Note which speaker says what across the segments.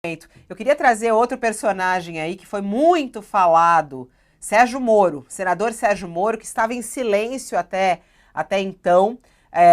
Speaker 1: Eu queria trazer outro personagem aí que foi muito falado, Sérgio Moro, senador Sérgio Moro, que estava em silêncio até então,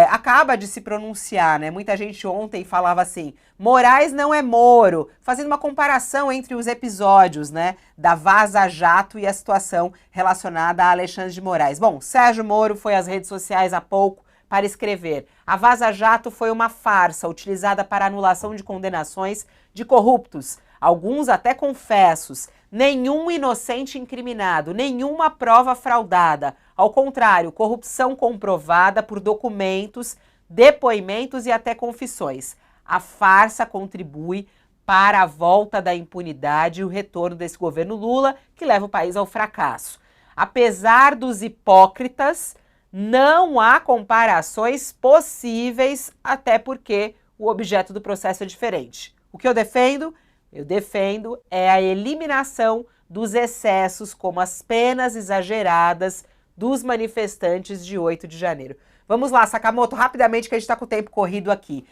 Speaker 1: acaba de se pronunciar, né? Muita gente ontem falava assim, Moraes não é Moro, fazendo uma comparação entre os episódios, né, da Vaza Jato e a situação relacionada a Alexandre de Moraes. Bom, Sérgio Moro foi às redes sociais há pouco para escrever: a Vaza Jato foi uma farsa utilizada para anulação de condenações de corruptos, alguns até confessos. Nenhum inocente incriminado, nenhuma prova fraudada. Ao contrário, corrupção comprovada por documentos, depoimentos e até confissões. A farsa contribui para a volta da impunidade e o retorno desse governo Lula, que leva o país ao fracasso. Apesar dos hipócritas, não há comparações possíveis, até porque o objeto do processo é diferente. O que eu defendo? Eu defendo a eliminação dos excessos, como as penas exageradas dos manifestantes de 8 de janeiro. Vamos lá, Sakamoto, rapidamente, que a gente está com o tempo corrido aqui.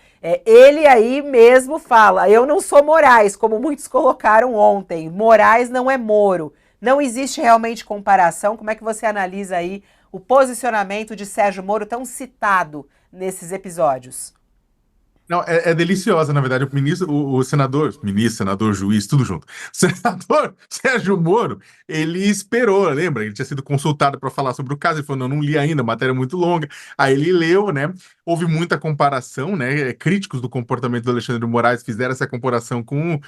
Speaker 1: Ele aí mesmo fala, eu não sou Moraes, como muitos colocaram ontem. Moraes não é Moro. Não existe realmente comparação. Como é que você analisa aí o posicionamento de Sérgio Moro tão citado nesses episódios?
Speaker 2: Não, é deliciosa, na verdade. O senador, juiz, tudo junto. O senador Sérgio Moro, ele esperou, lembra? Ele tinha sido consultado para falar sobre o caso. Ele falou: não li ainda, a matéria é muito longa. Aí ele leu, né? Houve muita comparação, né? Críticos do comportamento do Alexandre de Moraes fizeram essa comparação com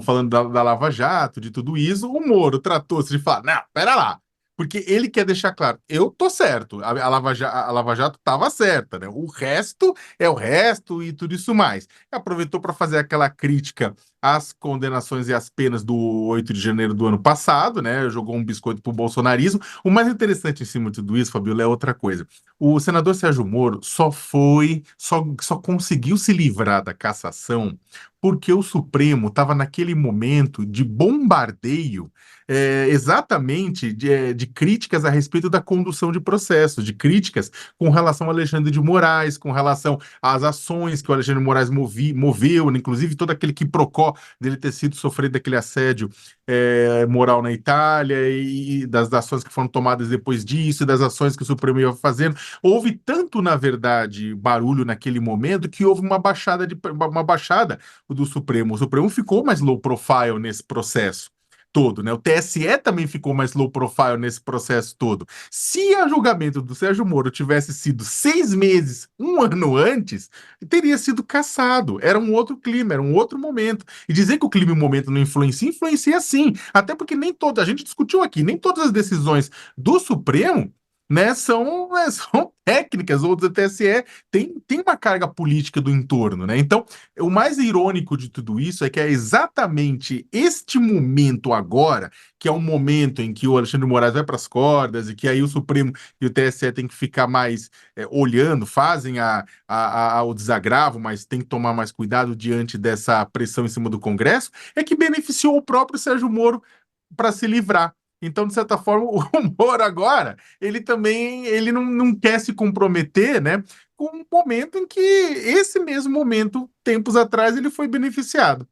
Speaker 2: falando da Lava Jato, de tudo isso. O Moro tratou-se de falar: não, pera lá. Porque ele quer deixar claro, eu tô certo, a Lava Jato estava certa, né? O resto é o resto e tudo isso mais. Aproveitou para fazer aquela crítica às condenações e às penas do 8 de janeiro do ano passado, né? Jogou um biscoito pro bolsonarismo. O mais interessante em cima de tudo isso, Fabiola, é outra coisa. O senador Sérgio Moro só conseguiu se livrar da cassação porque o Supremo estava naquele momento de bombardeio exatamente de críticas a respeito da condução de processos, de críticas com relação ao Alexandre de Moraes, com relação às ações que o Alexandre de Moraes moveu, né, inclusive todo aquele quiprocó dele ter sido sofrido daquele assédio moral na Itália e das ações que foram tomadas depois disso, e das ações que o Supremo ia fazendo. Houve tanto, na verdade, barulho naquele momento que houve uma baixada do Supremo. O Supremo ficou mais low profile nesse processo todo, né? O TSE também ficou mais low profile nesse processo todo. Se a julgamento do Sérgio Moro tivesse sido 6 meses, um ano antes, teria sido cassado. Era um outro clima, era um outro momento. E dizer que o clima e o momento não influencia, influencia sim. Até porque nem toda, a gente discutiu aqui, nem todas as decisões do Supremo, né, são técnicas, ou do TSE tem uma carga política do entorno, né? Então, o mais irônico de tudo isso é que é exatamente este momento agora, que é um momento em que o Alexandre de Moraes vai para as cordas e que aí o Supremo e o TSE tem que ficar mais olhando, fazem o desagravo, mas tem que tomar mais cuidado diante dessa pressão em cima do Congresso, é que beneficiou o próprio Sérgio Moro para se livrar. Então, de certa forma, o Moro agora, ele também ele não quer se comprometer, né, com um momento em que esse mesmo momento, tempos atrás, ele foi beneficiado.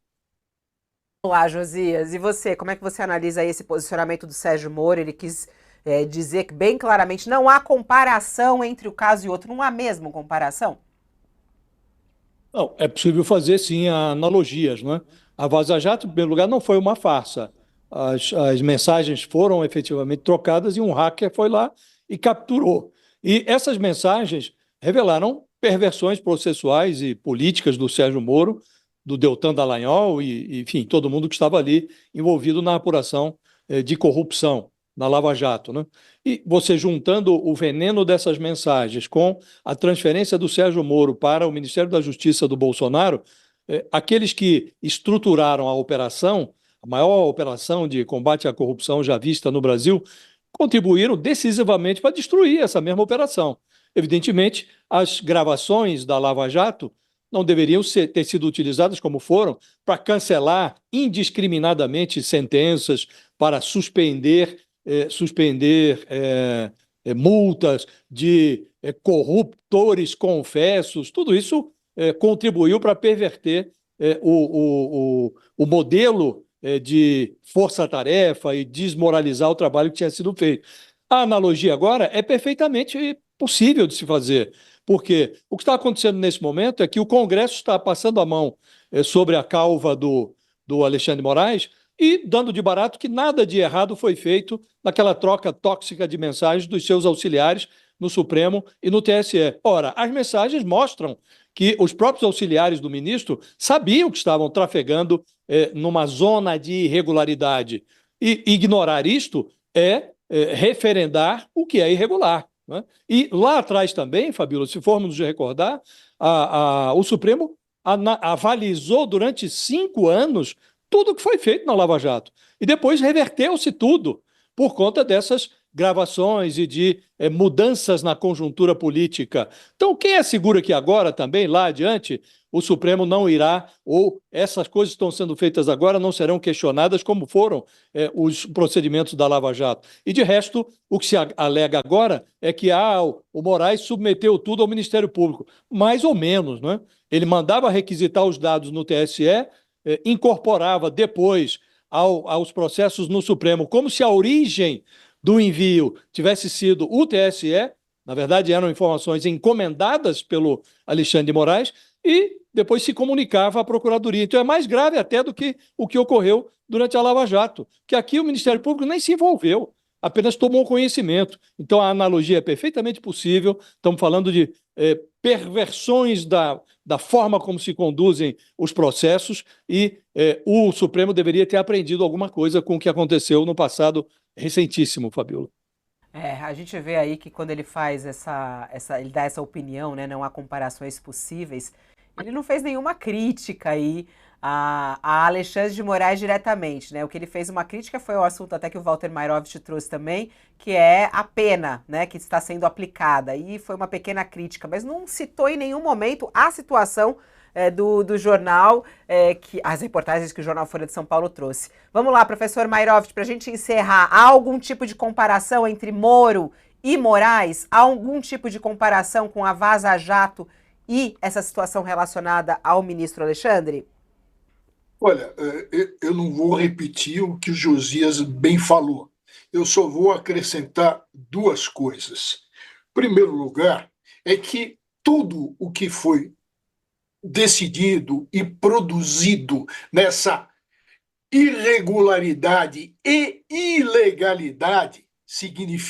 Speaker 1: Olá, Josias. E você, como é que você analisa aí esse posicionamento do Sérgio Moro? Ele quis dizer que bem claramente não há comparação entre o caso e outro, não há mesmo comparação?
Speaker 3: Não, é possível fazer sim analogias, não é? A Vaza Jato, em primeiro lugar, não foi uma farsa. As mensagens foram efetivamente trocadas e um hacker foi lá e capturou. E essas mensagens revelaram perversões processuais e políticas do Sérgio Moro, do Deltan Dallagnol enfim, todo mundo que estava ali envolvido na apuração de corrupção na Lava Jato, né? E você juntando o veneno dessas mensagens com a transferência do Sérgio Moro para o Ministério da Justiça do Bolsonaro, aqueles que estruturaram a operação, a maior operação de combate à corrupção já vista no Brasil, contribuíram decisivamente para destruir essa mesma operação. Evidentemente, as gravações da Lava Jato não deveriam ter sido utilizadas como foram para cancelar indiscriminadamente sentenças, para suspender multas de corruptores confessos. Tudo isso contribuiu para perverter o modelo de força-tarefa e desmoralizar o trabalho que tinha sido feito. A analogia agora é perfeitamente possível de se fazer, porque o que está acontecendo nesse momento é que o Congresso está passando a mão sobre a cauva do Alexandre de Moraes e dando de barato que nada de errado foi feito naquela troca tóxica de mensagens dos seus auxiliares no Supremo e no TSE. Ora, as mensagens mostram que os próprios auxiliares do ministro sabiam que estavam trafegando numa zona de irregularidade. E ignorar isto é referendar o que é irregular. Né? E lá atrás também, Fabíola, se formos nos recordar, o Supremo avalizou durante 5 anos tudo o que foi feito na Lava Jato. E depois reverteu-se tudo por conta dessas gravações e de mudanças na conjuntura política. Então, quem assegura que agora também, lá adiante, o Supremo não irá, ou essas coisas que estão sendo feitas agora não serão questionadas como foram os procedimentos da Lava Jato. E, de resto, o que se alega agora é que o Moraes submeteu tudo ao Ministério Público. Mais ou menos, não é? Ele mandava requisitar os dados no TSE, incorporava depois aos processos no Supremo, como se a origem do envio tivesse sido o TSE, na verdade eram informações encomendadas pelo Alexandre de Moraes, e depois se comunicava à Procuradoria. Então é mais grave até do que o que ocorreu durante a Lava Jato, que aqui o Ministério Público nem se envolveu, apenas tomou conhecimento. Então a analogia é perfeitamente possível, estamos falando de perversões da forma como se conduzem os processos e o Supremo deveria ter aprendido alguma coisa com o que aconteceu no passado recentíssimo, Fabiola.
Speaker 1: A gente vê aí que quando ele faz ele dá essa opinião, né, não há comparações possíveis, ele não fez nenhuma crítica aí a Alexandre de Moraes diretamente, né? O que ele fez uma crítica foi o assunto até que o Walter Mairovich trouxe também, que é a pena, né, que está sendo aplicada. E foi uma pequena crítica, mas não citou em nenhum momento a situação do jornal, as reportagens que o jornal Folha de São Paulo trouxe. Vamos lá, professor Mairovich, para a gente encerrar, há algum tipo de comparação entre Moro e Moraes? Há algum tipo de comparação com a Vaza Jato e essa situação relacionada ao ministro Alexandre?
Speaker 4: Olha, eu não vou repetir o que o Josias bem falou. Eu só vou acrescentar 2 coisas. Em primeiro lugar, é que tudo o que foi decidido e produzido nessa irregularidade e ilegalidade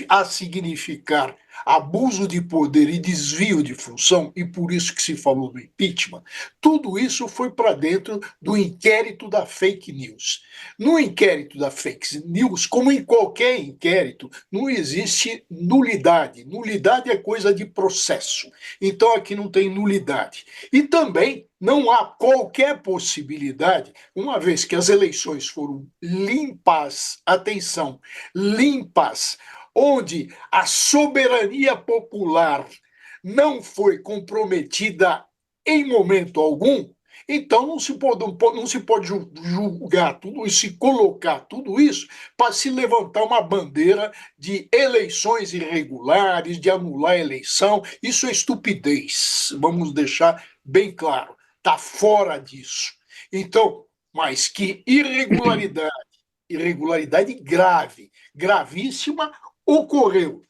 Speaker 4: a significar abuso de poder e desvio de função, e por isso que se falou do impeachment, tudo isso foi para dentro do inquérito da fake news. No inquérito da fake news, como em qualquer inquérito, não existe nulidade. Nulidade é coisa de processo. Então aqui não tem nulidade. E também não há qualquer possibilidade, uma vez que as eleições foram limpas, atenção, limpas, onde a soberania popular não foi comprometida em momento algum, então não se pode julgar tudo isso e colocar tudo isso para se levantar uma bandeira de eleições irregulares, de anular a eleição. Isso é estupidez, vamos deixar bem claro, está fora disso. Então, mas que irregularidade grave, gravíssima, ocorreu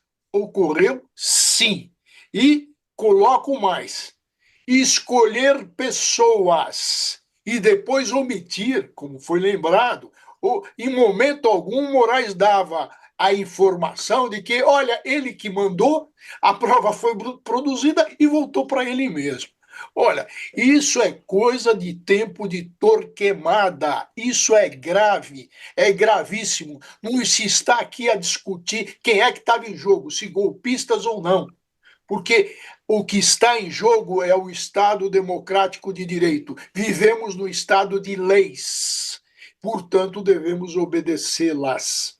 Speaker 4: sim. E coloco mais: escolher pessoas e depois omitir, como foi lembrado, em momento algum Moraes dava a informação de que, olha, ele que mandou, a prova foi produzida e voltou para ele mesmo. Olha, isso é coisa de tempo de Torquemada, isso é grave, é gravíssimo. Não se está aqui a discutir quem é que estava em jogo, se golpistas ou não, porque o que está em jogo é o Estado democrático de direito. Vivemos no Estado de leis, portanto devemos obedecê-las.